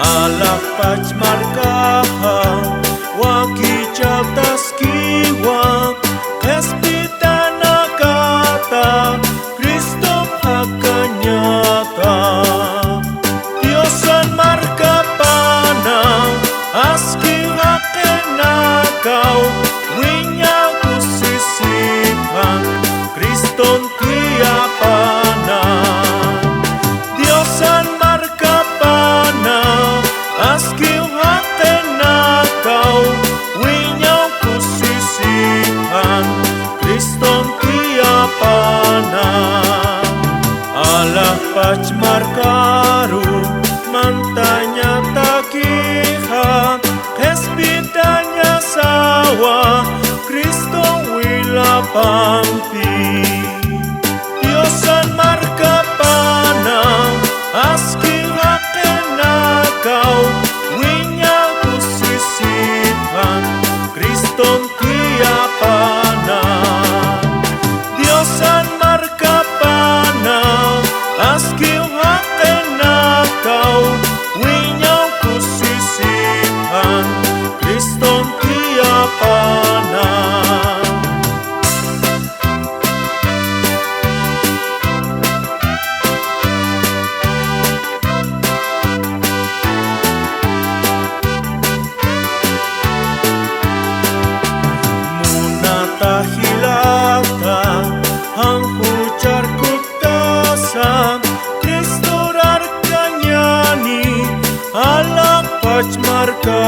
Alak pachmarkaha wakijab taskiwa Kespitana kata Kristo hakanyata Diosan markapana aski hakenakau Winyau kusisipan Kriston tiapana Diosan markapana aski hakenakau Winyau kusisipan Kriston tiapana Allah pachmarkaru mantanya takiha Kespitanya sawa Kristo wilapampi Diosan markapana aski hakenakau Winyau kusisipan Kriston tiapana Diosan markapana aski hakenakau Winyau kusisipan Kriston tiapana Munata hilata hang hujar kutasa Kristo rarkanyani alak pachmarka